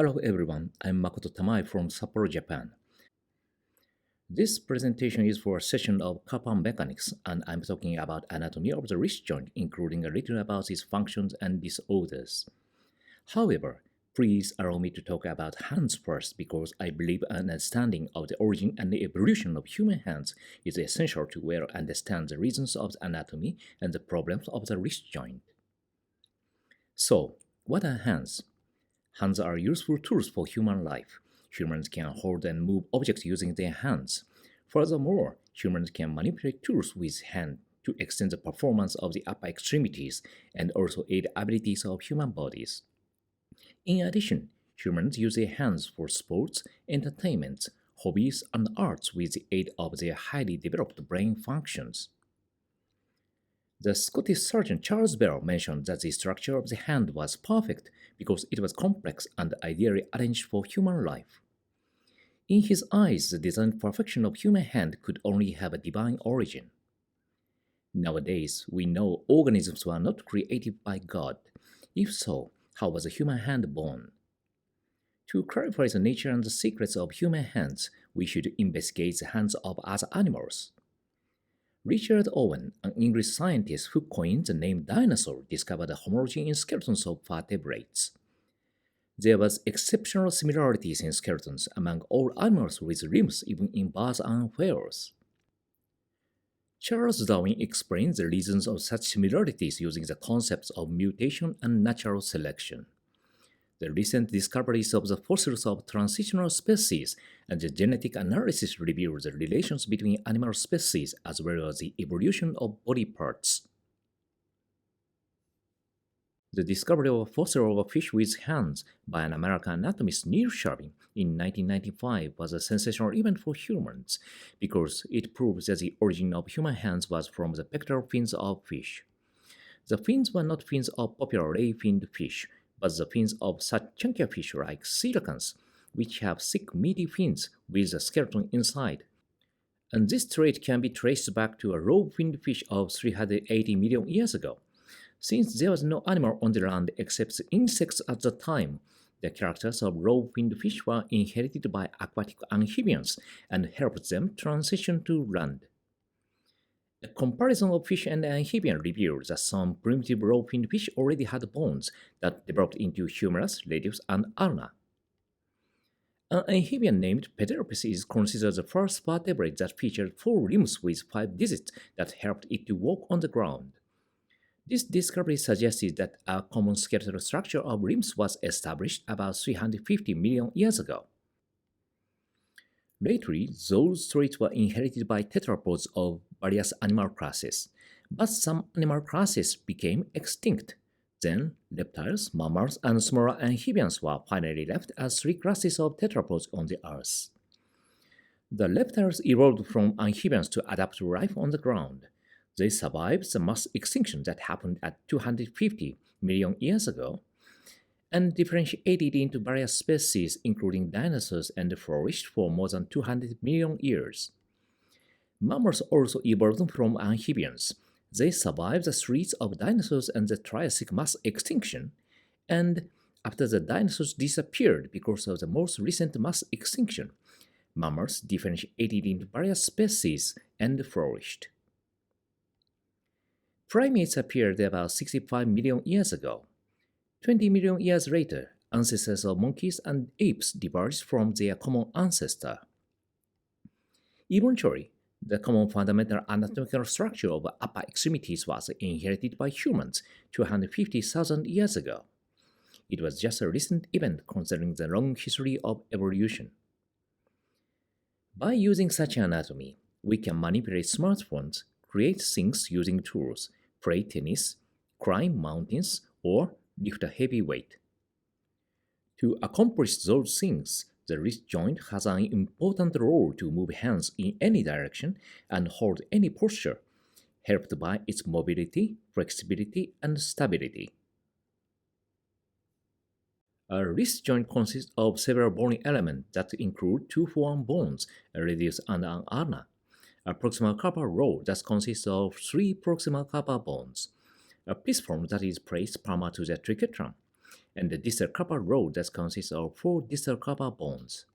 Hello everyone, I'm Makoto Tamai from Sapporo, Japan. This presentation is for a session of kappa mechanics, and I'm talking about anatomy of the wrist joint, including a little about its functions and disorders. However, please allow me to talk about hands first because I believe an understanding of the origin and the evolution of human hands is essential to well understand the reasons of the anatomy and the problems of the wrist joint. So, what are hands? Hands are useful tools for human life. Humans can hold and move objects using their hands. Furthermore, humans can manipulate tools with hands to extend the performance of the upper extremities and also aid abilities of human bodies. In addition, humans use their hands for sports, entertainment, hobbies, and arts with the aid of their highly developed brain functions. The Scottish surgeon Charles Bell mentioned that the structure of the hand was perfect because it was complex and ideally arranged for human life. In his eyes, the designed perfection of human hand could only have a divine origin. Nowadays, we know organisms were not created by God. If so, how was a human hand born? To clarify the nature and the secrets of human hands, we should investigate the hands of other animals. Richard Owen, an English scientist who coined the name dinosaur, discovered a homology in skeletons of vertebrates. There was exceptional similarities in skeletons among all animals with limbs, even in birds and whales. Charles Darwin explained the reasons of such similarities using the concepts of mutation and natural selection. The recent discoveries of the fossils of transitional species and the genetic analysis reveal the relations between animal species as well as the evolution of body parts. The discovery of a fossil of a fish with hands by an American anatomist Neil Sharvin in 1995 was a sensational event for humans because it proves that the origin of human hands was from the pectoral fins of fish. The fins were not fins of popular ray-finned fish, but the fins of such chunkier fish like coelacanths, which have thick meaty fins with a skeleton inside. And this trait can be traced back to a roe-finned fish of 380 million years ago. Since there was no animal on the land except insects at the time, the characters of roe-finned fish were inherited by aquatic amphibians and helped them transition to land. A comparison of fish and amphibian reveals that some primitive roe-finned fish already had bones that developed into humerus, radius, and ulna. An amphibian named Pteropus is considered the first vertebrate that featured 4 limbs with 5 digits that helped it to walk on the ground. This discovery suggested that a common skeletal structure of limbs was established about 350 million years ago. Lately, those traits were inherited by tetrapods of various animal classes, but some animal classes became extinct. Then, reptiles, mammals, and smaller amphibians were finally left as 3 classes of tetrapods on the Earth. The reptiles evolved from amphibians to adapt to life on the ground. They survived the mass extinction that happened at 250 million years ago and differentiated into various species including dinosaurs and flourished for more than 200 million years. Mammals also evolved from amphibians. They survived the threats of dinosaurs and the Triassic mass extinction, and after the dinosaurs disappeared because of the most recent mass extinction, mammals differentiated into various species and flourished. Primates appeared about 65 million years ago. 20 million years later, ancestors of monkeys and apes diverged from their common ancestor. Eventually, the common fundamental anatomical structure of upper extremities was inherited by humans 250,000 years ago. It was just a recent event considering the long history of evolution. By using such anatomy, we can manipulate smartphones, create things using tools, play tennis, climb mountains, or lift a heavy weight. To accomplish those things, the wrist joint has an important role to move hands in any direction and hold any posture, helped by its mobility, flexibility, and stability. A wrist joint consists of several bony elements that include 2 forearm bones, a radius and an ulna, a proximal carpal row that consists of 3 proximal carpal bones, a pisiform that is placed palmar to the triquetrum, and the distal carpal rod that consists of four distal carpal bones.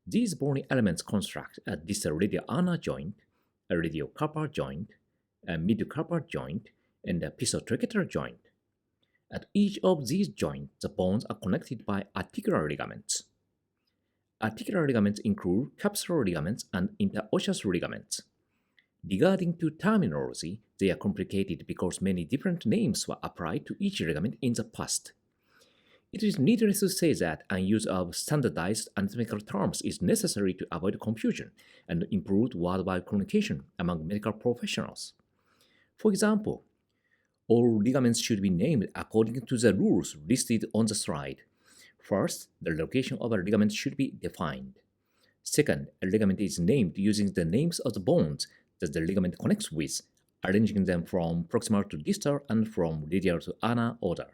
These bony elements construct a distal radial ulnar joint, a radial carpal joint, a midcarpal joint, and a pisotrigetal joint. At each of these joints, the bones are connected by articular ligaments. Articular ligaments include capsular ligaments and interosseous ligaments. Regarding to terminology, they are complicated because many different names were applied to each ligament in the past. It is needless to say that a use of standardized anatomical terms is necessary to avoid confusion and improve worldwide communication among medical professionals. For example, all ligaments should be named according to the rules listed on the slide. First, the location of a ligament should be defined. Second, a ligament is named using the names of the bones that the ligament connects with, arranging them from proximal to distal and from radial to ulnar order.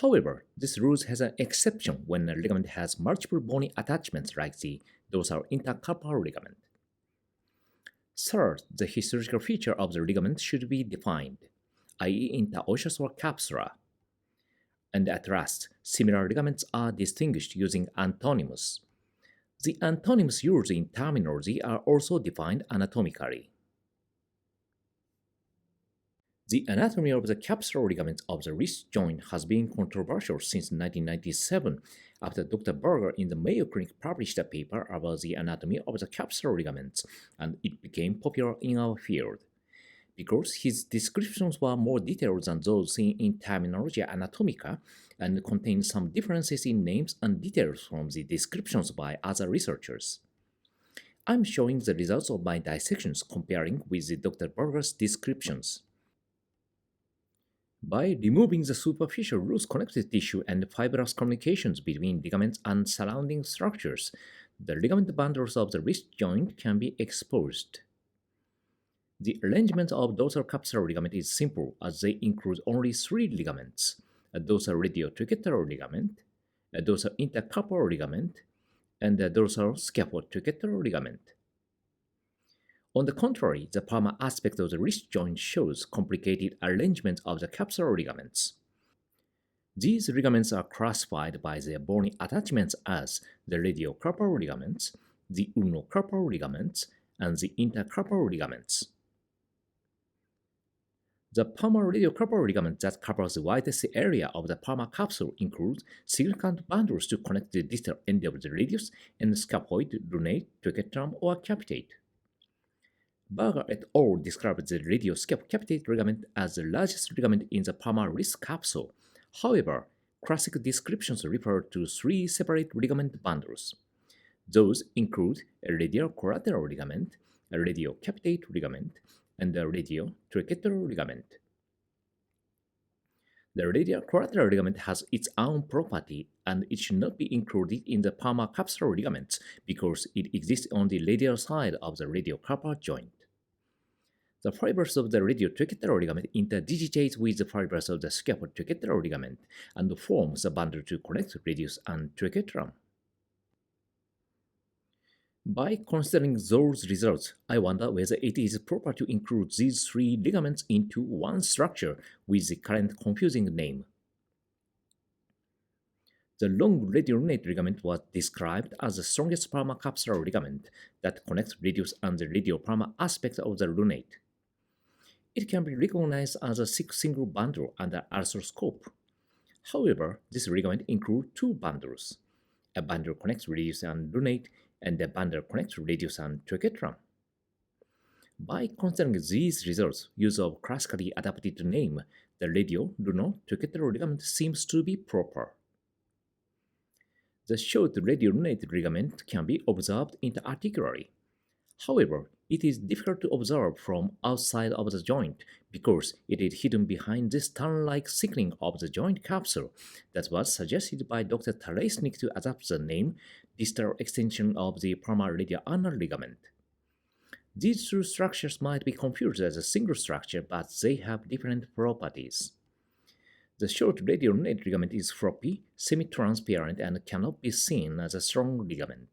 However, this rule has an exception when a ligament has multiple bony attachments like the dorsal intercarpal ligament. Third, the histological feature of the ligament should be defined, i.e. interosseous or capsular. And at last, similar ligaments are distinguished using antonyms. The antonyms used in terminology are also defined anatomically. The anatomy of the capsular ligament of the wrist joint has been controversial since 1997 after Dr. Berger in the Mayo Clinic published a paper about the anatomy of the capsular ligaments, and it became popular in our field. Because his descriptions were more detailed than those seen in Terminologia Anatomica and contained some differences in names and details from the descriptions by other researchers. I'm showing the results of my dissections comparing with the Dr. Berger's descriptions. By removing the superficial loose connective tissue and fibrous communications between ligaments and surrounding structures, the ligament bundles of the wrist joint can be exposed. The arrangement of dorsal capsular ligament is simple as they include only three ligaments: a dorsal radiotrigetal ligament, a dorsal intercarpal ligament, and a dorsal scaphotrigetal ligament. On the contrary, the palmar aspect of the wrist joint shows complicated arrangement of the capsular ligaments. These ligaments are classified by their bony attachments as the radiocarpal ligaments, the ulnocarpal ligaments, and the intercarpal ligaments. The palmar radiocarpal ligament that covers the widest area of the palmar capsule includes significant bundles to connect the distal end of the radius and scaphoid, lunate, trigeminum, or capitate. Berger et al. Described the radioscaphocapitate ligament as the largest ligament in the palmar wrist capsule. However, classic descriptions refer to three separate ligament bundles. Those include a radial collateral ligament, a radiocapitate ligament, and a radiotrigetal ligament. The radial collateral ligament has its own property, and it should not be included in the palmar capsular ligaments because it exists on the radial side of the radiocarpal joint. The fibers of the radiotrigetal ligament interdigitate with the fibers of the scaphotrigetal ligament and forms the bundle to connect radius and trigeminum. By considering those results, I wonder whether it is proper to include these three ligaments into one structure with the current confusing name. The long radiolunate ligament was described as the strongest palmar capsular ligament that connects radius and the radiopalmar aspect of the lunate. It can be recognized as a single bundle under arthroscope. However, this ligament includes two bundles. A bundle connects radius and lunate, and a bundle connects radius and trigeminum. By considering these results, use of classically adapted name, the radio-luno-trigeminal ligament seems to be proper. The short radiolunate ligament can be observed interarticularly. However, it is difficult to observe from outside of the joint because it is hidden behind this tunnel-like thickening of the joint capsule that was suggested by Dr. Taresnik to adapt the name distal extension of the palmar radial ulnar ligament. These two structures might be confused as a single structure, but they have different properties. The short radiolunate ligament is floppy, semi-transparent, and cannot be seen as a strong ligament.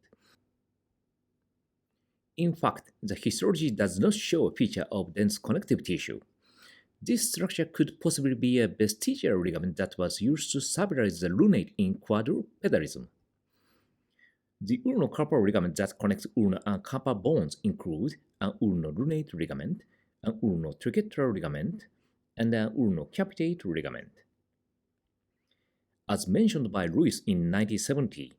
In fact, the histology does not show a feature of dense connective tissue. This structure could possibly be a vestigial ligament that was used to stabilize the lunate in quadrupedalism. The ulnocarpal ligament that connects ulnar and carpal bones include an ulnolunate ligament, an ulnotrigetal ligament, and an ulnocapitate ligament. As mentioned by Lewis in 1970,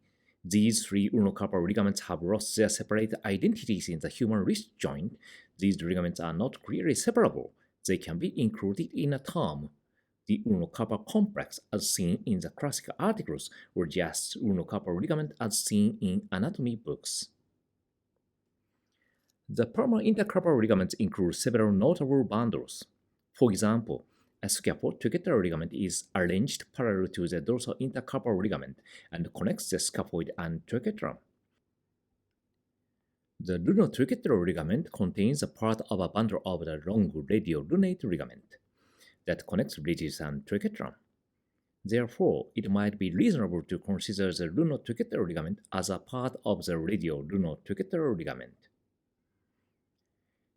these three ulnocarpal ligaments have lost their separate identities in the human wrist joint. These ligaments are not clearly separable. They can be included in a term, the ulnocarpal complex as seen in the classical articles, or just ulnocarpal ligament as seen in anatomy books. The palmar intercarpal ligaments include several notable bundles. For example, a scaphoid-trigetal ligament is arranged parallel to the dorsal intercarpal ligament and connects the scaphoid and trigetum. The lunotrigetal ligament contains a part of a bundle of the long radiolunate ligament that connects radius and trigetum. Therefore, it might be reasonable to consider the lunotrigetal ligament as a part of the radiolunotrigetal ligament.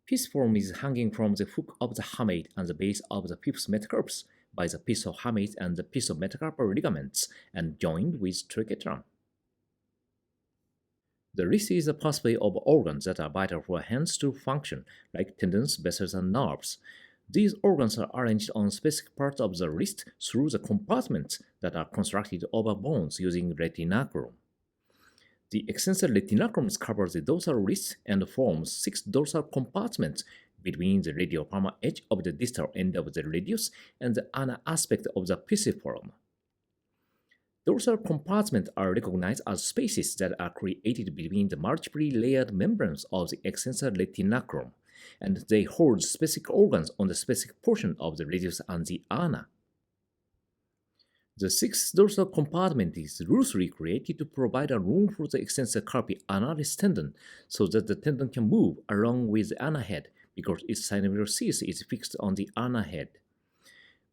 Pisiform is hanging from the hook of the hamate and the base of the pes metacarpus by the pisohamate and the pisometacarpal ligaments and joined with trigetum. The wrist is a pathway of organs that are vital for hands to function, like tendons, vessels, and nerves. These organs are arranged on specific parts of the wrist through the compartments that are constructed over bones using retinaculum. The extensor retinaculum covers the dorsal wrist and forms 6 dorsal compartments between the radiopalmar edge of the distal end of the radius and the ulnar aspect of the pisiform. Dorsal compartments are recognized as spaces that are created between the multiply layered membranes of the extensor retinaculum, and they hold specific organs on the specific portion of the radius and the ulna. The 6th dorsal compartment is loosely created to provide a room for the extensor carpi ulnaris tendon so that the tendon can move along with the ulnar head because its synovial sheath is fixed on the ulnar head.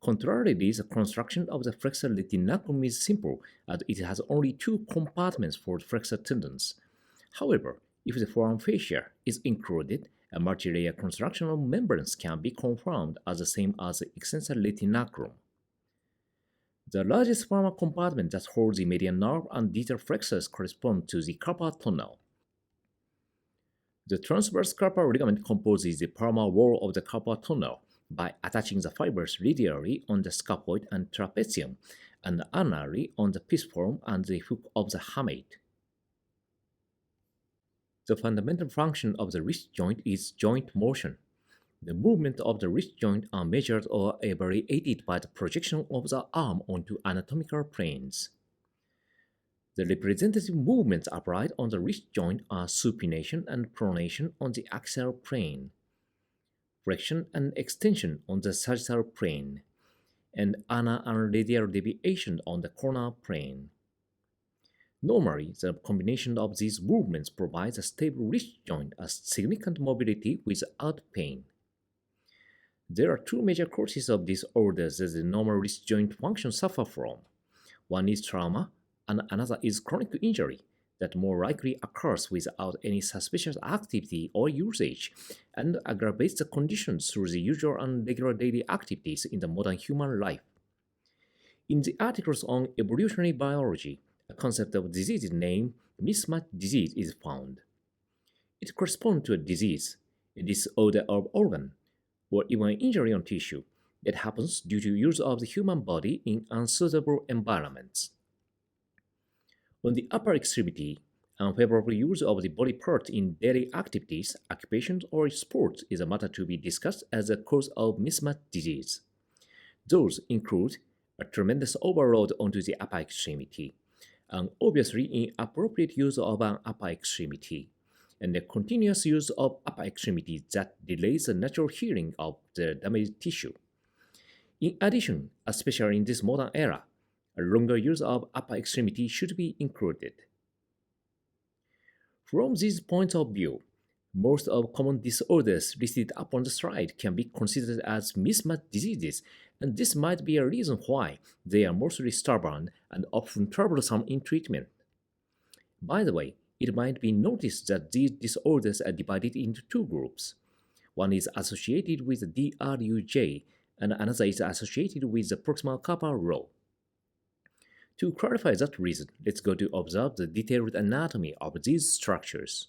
Contrarily, the construction of the flexor retinaculum is simple as it has only 2 compartments for the flexor tendons. However, if the forearm fascia is included, a multi-layer construction of membranes can be confirmed as the same as the extensor retinaculum. The largest palmar compartment that holds the median nerve and distal flexors correspond to the carpal tunnel. The transverse carpal ligament composes the palmar wall of the carpal tunnel by attaching the fibers radially on the scaphoid and trapezium and ulnarly on the pisiform and the hook of the hamate. The fundamental function of the wrist joint is joint motion. The movement of the wrist joint are measured or evaluated by the projection of the arm onto anatomical planes. The representative movements applied on the wrist joint are supination and pronation on the axial plane, flexion and extension on the sagittal plane, and ulnar and radial deviation on the corner plane. Normally, the combination of these movements provides a stable wrist joint as significant mobility without pain. There are 2 major causes of disorders that the normal wrist joint function suffer from. One is trauma, and another is chronic injury that more likely occurs without any suspicious activity or usage, and aggravates the conditions through the usual and regular daily activities in the modern human life. In the articles on evolutionary biology, a concept of disease named mismatch disease is found. It corresponds to a disease, a disorder of organ, or even an injury on tissue that happens due to use of the human body in unsuitable environments. On the upper extremity, unfavorable use of the body part in daily activities, occupations, or sports is a matter to be discussed as a cause of mismatch disease. Those include a tremendous overload onto the upper extremity, an obviously inappropriate use of an upper extremity, and the continuous use of upper extremity that delays the natural healing of the damaged tissue. In addition, especially in this modern era, a longer use of upper extremity should be included. From these points of view, most of common disorders listed upon the slide can be considered as mismatch diseases, and this might be a reason why they are mostly stubborn and often troublesome in treatment. By the way, it might be noticed that these disorders are divided into 2 groups. One is associated with the DRUJ, and another is associated with the proximal carpal row. To clarify that reason, let's go to observe the detailed anatomy of these structures.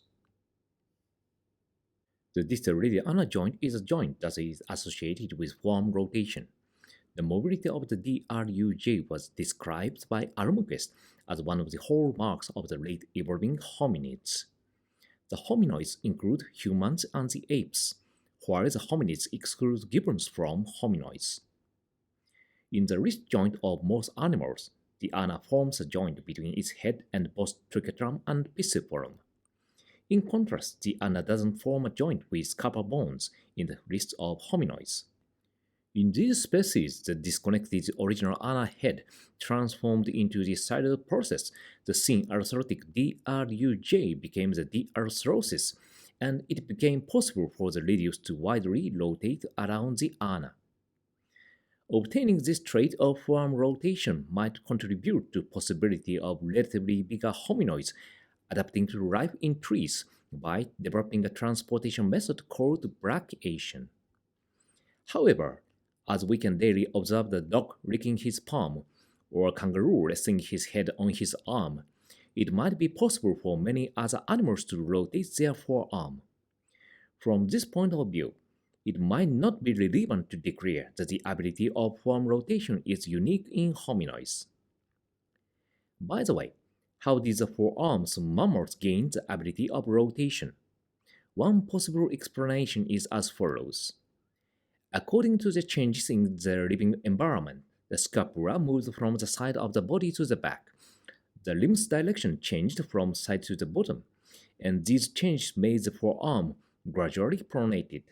The distal radial ulnar joint is a joint that is associated with forearm rotation. The mobility of the DRUJ was described by Almquist as one of the hallmarks of the late evolving hominids. The hominoids include humans and the apes, while the hominids exclude gibbons from hominoids. In the wrist joint of most animals, the ulna forms a joint between its head and both triquetrum and pisiform. In contrast, the ulna doesn't form a joint with carpal bones in the wrists of hominoids. In these species, the disconnected original ulnar head transformed into the styloid process. The syn arthrotic DRUJ became the D-arthrosis, and it became possible for the radius to widely rotate around the ulna. Obtaining this trait of forearm rotation might contribute to the possibility of relatively bigger hominoids adapting to life in trees by developing a transportation method called brachiation. However, as we can daily observe the dog licking his palm or a kangaroo resting his head on his arm, it might be possible for many other animals to rotate their forearm. From this point of view, it might not be relevant to declare that the ability of forearm rotation is unique in hominoids. By the way, how did the forearms mammals gain the ability of rotation? One possible explanation is as follows. According to the changes in the living environment, the scapula moved from the side of the body to the back. The limb's direction changed from side to the bottom, and these changes made the forearm gradually pronated.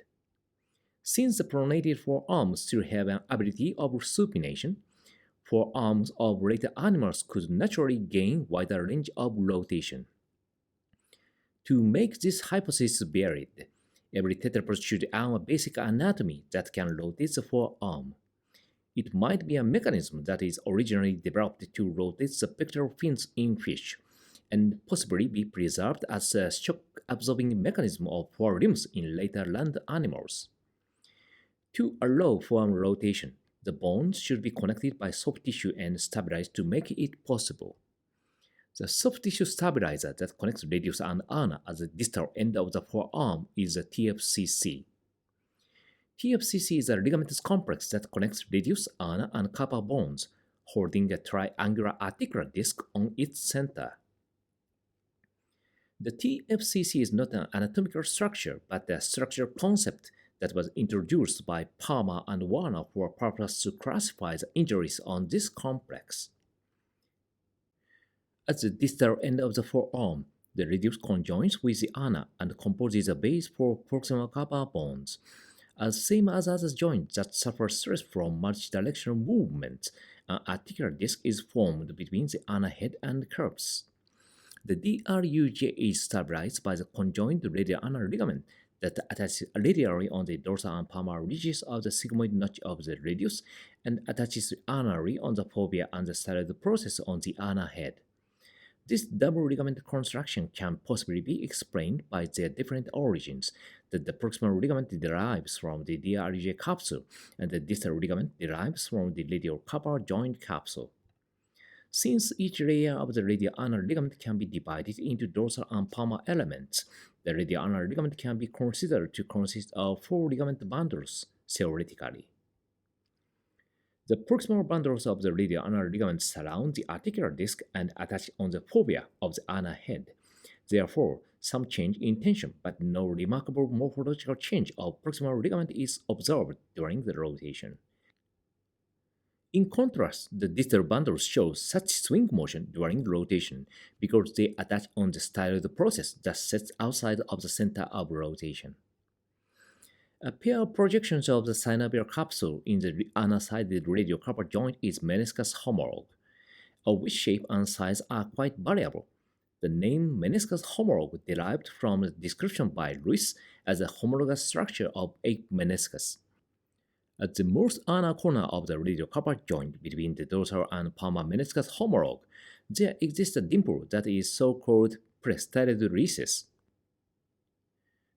Since the pronated forearms still have an ability of supination, forearms of later animals could naturally gain wider range of rotation. To make this hypothesis valid, every tetrapod should own a basic anatomy that can rotate the forearm. It might be a mechanism that is originally developed to rotate the pectoral fins in fish, and possibly be preserved as a shock-absorbing mechanism of forelimbs in later land animals. To allow forearm rotation, the bones should be connected by soft tissue and stabilized to make it possible. The soft tissue stabilizer that connects radius and ulna at the distal end of the forearm is the TFCC. TFCC is a ligamentous complex that connects radius, ulna, and carpal bones, holding a triangular articular disc on its center. The TFCC is not an anatomical structure, but a structural concept that was introduced by Palmer and Warner for purpose to classify the injuries on this complex. At the distal end of the forearm, the radius conjoins with the ulna and composes a base for proximal carpal bones. As same as other joints that suffer stress from multidirectional movements, an articular disc is formed between the ulnar head and curves. The DRUJ is stabilized by the conjoined radial ulnar ligament that attaches radially on the dorsal and palmar ridges of the sigmoid notch of the radius and attaches ulnarly on the fovea and the styloid process on the ulnar head. This double ligament construction can possibly be explained by their different origins, that the proximal ligament derives from the DRJ capsule and the distal ligament derives from the radial carpal joint capsule. Since each layer of the radial ulnar ligament can be divided into dorsal and palmar elements, the radial ulnar ligament can be considered to consist of 4 ligament bundles, theoretically. The proximal bundles of the radial ulnar ligament surround the articular disc and attach on the fovea of the ulnar head. Therefore, some change in tension, but no remarkable morphological change of proximal ligament is observed during the rotation. In contrast, the distal bundles show such swing motion during rotation because they attach on the styloid process that sits outside of the center of rotation. A pair of projections of the synovial capsule in the ulnar-sided radial carpal joint is meniscus homologue, of which shape and size are quite variable. The name meniscus homologue derived from the description by Lewis as a homologous structure of ape meniscus. At the most ulnar corner of the radial carpal joint between the dorsal and palmar meniscus homologue, there exists a dimple that is so-called prestyloid recess.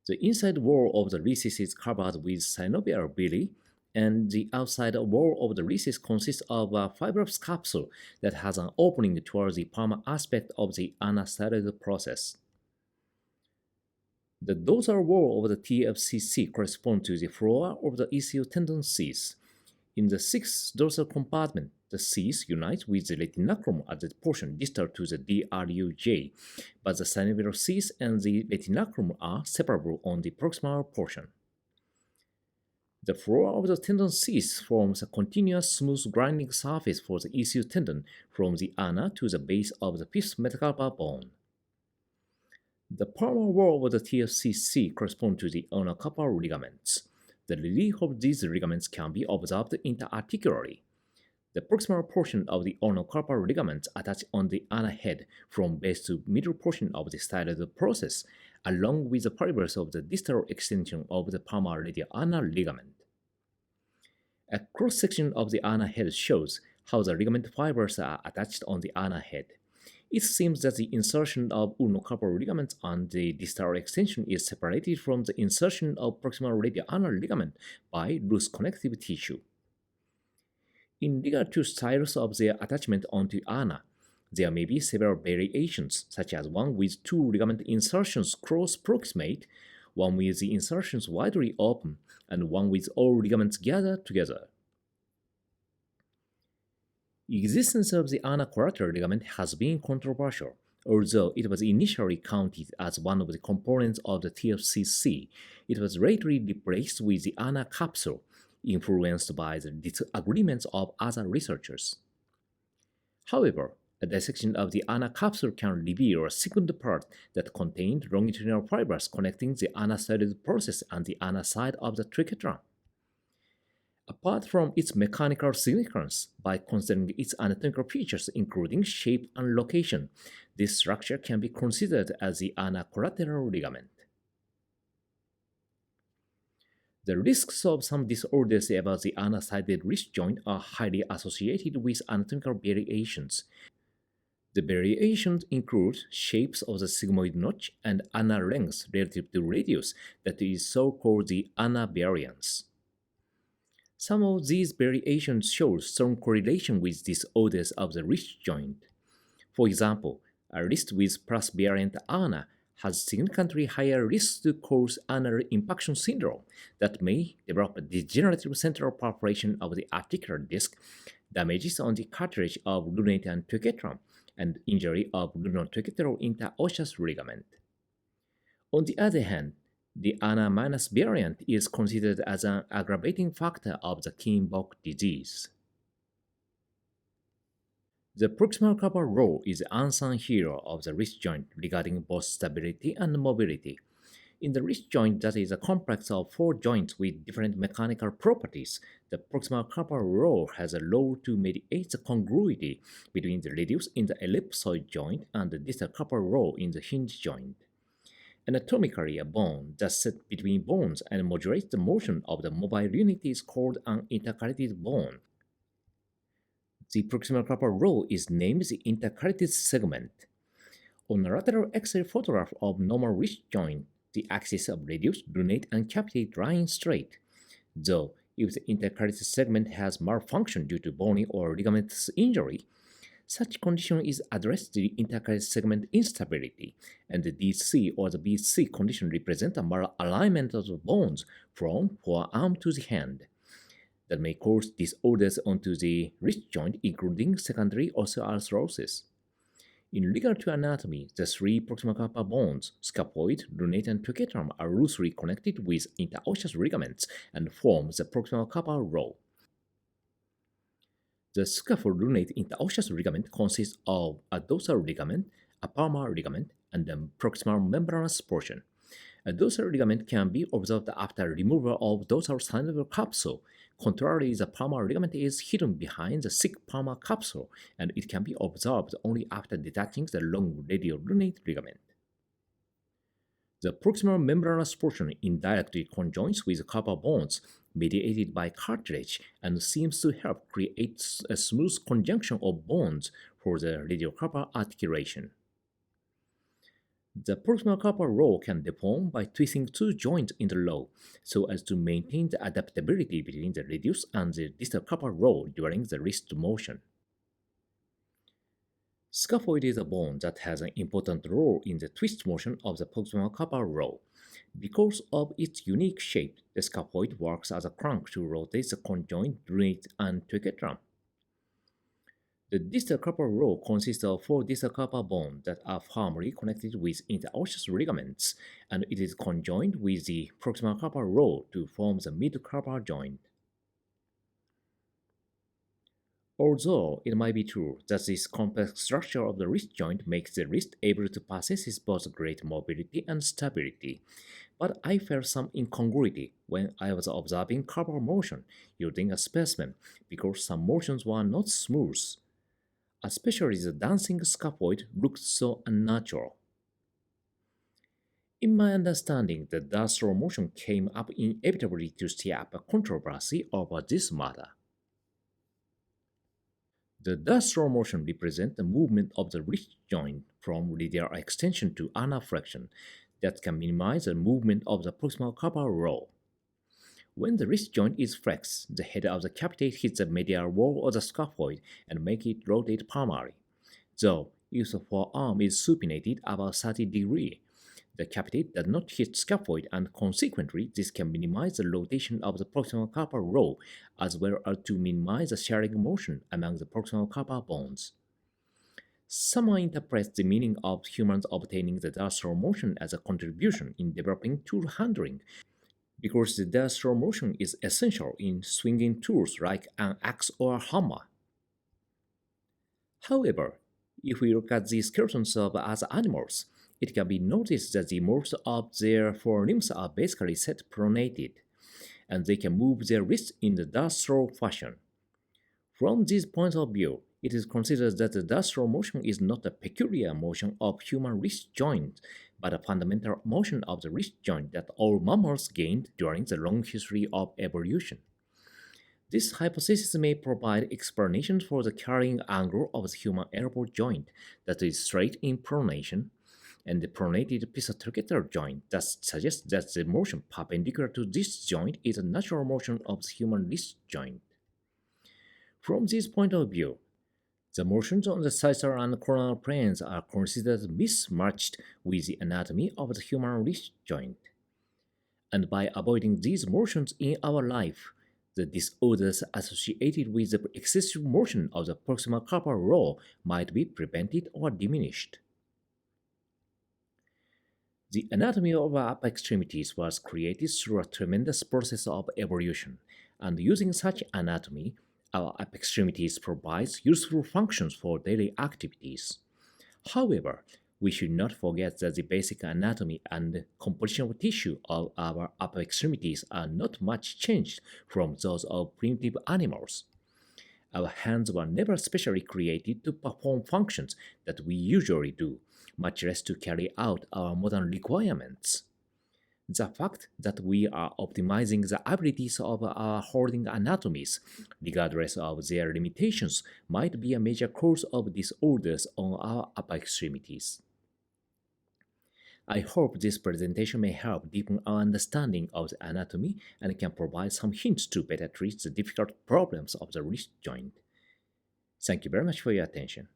The inside wall of the recess is covered with synovial villi, and the outside wall of the rhesus consists of a fibrous capsule that has an opening towards the palmar aspect of the ana-sided process. The dorsal wall of the TFCC corresponds to the floor of the ECU tendon sheath. In the sixth dorsal compartment, the sheath unites with the retinaculum at the portion distal to the DRUJ, but the synovial sheath and the retinaculum are separable on the proximal portion. The floor of the tendon sheath forms a continuous smooth grinding surface for the ECU tendon from the ana to the base of the fifth metacarpal bone. The palmar wall of the TFCC corresponds to the ulnocarpal ligaments. The relief of these ligaments can be observed interarticularly. The proximal portion of the ulnocarpal ligaments attach on the ana head from base to middle portion of the styloid process, along with the fibers of the distal extension of the palmar radial ana ligament. A cross-section of the ana head shows how the ligament fibers are attached on the ana head. It seems that the insertion of ulnocarpal ligaments on the distal extension is separated from the insertion of proximal radial ana ligament by loose connective tissue. In regard to styles of their attachment onto ana, there may be several variations, such as one with two ligament insertions close proximate, one with the insertions widely open, and one with all ligaments gathered together. Existence of the ana collateral ligament has been controversial. Although it was initially counted as one of the components of the TFCC, it was lately replaced with the ana capsule, influenced by the disagreements of other researchers. However, a dissection of the ana capsule can reveal a second part that contained longitudinal fibers connecting the ana-sided process and the ana side of the triquetrum. Apart from its mechanical significance, by considering its anatomical features including shape and location, this structure can be considered as the ana collateral ligament. The risks of some disorders about the ana-sided wrist joint are highly associated with anatomical variations. The variations include shapes of the sigmoid notch and ana length relative to radius, that is so-called the ana variance. Some of these variations show strong correlation with disorders of the wrist joint. For example, a wrist with plus variant ana has significantly higher risk to cause anal impaction syndrome that may develop a degenerative central perforation of the articular disc, damages on the cartilage of lunate and triquetrum, and injury of lunotriquetral interosseous ligament. On the other hand, the ana minus variant is considered as an aggravating factor of the Kienbock disease. The proximal carpal row is the unsung hero of the wrist joint regarding both stability and mobility. In the wrist joint that is a complex of four joints with different mechanical properties, the proximal carpal row has a role to mediate the congruity between the radius in the ellipsoid joint and the distal carpal row in the hinge joint. Anatomically, a bone that sits between bones and modulates the motion of the mobile unit is called an intercalated bone. The proximal carpal row is named the intercalated segment. On a lateral X-ray photograph of normal wrist joint, the axis of radius, lunate, and capitate line straight. Though, if the intercalated segment has malfunction due to bony or ligamentous injury, such condition is addressed to the intercalated segment instability, and the DC or the BC condition represents a malalignment of the bones from forearm to the hand that may cause disorders onto the wrist joint, including secondary osteoarthrosis. In regard to anatomy, the three proximal carpal bones, scaphoid, lunate, and triquetrum, are loosely connected with interosseous ligaments and form the proximal carpal row. The scaphoid lunate interosseous ligament consists of a dorsal ligament, a palmar ligament, and a proximal membranous portion. A dorsal ligament can be observed after removal of dorsal synovial capsule. Contrarily, the palmar ligament is hidden behind the thick palmar capsule, and it can be observed only after detaching the long radial lunate ligament. The proximal membranous portion indirectly conjoins with carpal bones mediated by cartilage and seems to help create a smooth conjunction of bones for the radiocarpal articulation. The proximal carpal row can deform by twisting two joints in the row so as to maintain the adaptability between the reduced and the distal carpal row during the wrist motion. Scaphoid is a bone that has an important role in the twist motion of the proximal carpal row. Because of its unique shape, the scaphoid works as a crank to rotate the conjoint joint and together. The distal carpal row consists of four distal carpal bones that are firmly connected with interosseous ligaments, and it is conjoined with the proximal carpal row to form the mid-carpal joint. Although it might be true that this complex structure of the wrist joint makes the wrist able to possess both great mobility and stability, but I felt some incongruity when I was observing carpal motion using a specimen because some motions were not smooth. Especially the dancing scaphoid looked so unnatural. In my understanding, the dust throw motion came up inevitably to stir up a controversy over this matter. The dust throw motion represents the movement of the wrist joint from radial extension to ulnar flexion that can minimize the movement of the proximal carpal row. When the wrist joint is flexed, the head of the capitate hits the medial wall of the scaphoid and make it rotate palmary. Though, if the forearm is supinated about 30 degrees, the capitate does not hit scaphoid and consequently this can minimize the rotation of the proximal carpal row as well as to minimize the sharing motion among the proximal carpal bones. Someone interprets the meaning of humans obtaining the dust throw motion as a contribution in developing tool handling because the dust throw motion is essential in swinging tools like an axe or a hammer. However, if we look at the skeletons of other animals, it can be noticed that most of their forelimbs are basically set pronated, and they can move their wrists in the dust throw fashion. From this point of view, it is considered that the dust throw motion is not a peculiar motion of human wrist joint, but a fundamental motion of the wrist joint that all mammals gained during the long history of evolution. This hypothesis may provide explanations for the carrying angle of the human elbow joint that is straight in pronation, and the pronated pistol joint that suggests that the motion perpendicular to this joint is a natural motion of the human wrist joint. From this point of view, the motions on the sagittal and coronal planes are considered mismatched with the anatomy of the human wrist joint. And by avoiding these motions in our life, the disorders associated with the excessive motion of the proximal carpal row might be prevented or diminished. The anatomy of our upper extremities was created through a tremendous process of evolution, and using such anatomy, our upper extremities provides useful functions for daily activities. However, we should not forget that the basic anatomy and composition of tissue of our upper extremities are not much changed from those of primitive animals. Our hands were never specially created to perform functions that we usually do, much less to carry out our modern requirements. The fact that we are optimizing the abilities of our holding anatomies, regardless of their limitations, might be a major cause of disorders on our upper extremities. I hope this presentation may help deepen our understanding of the anatomy and can provide some hints to better treat the difficult problems of the wrist joint. Thank you very much for your attention.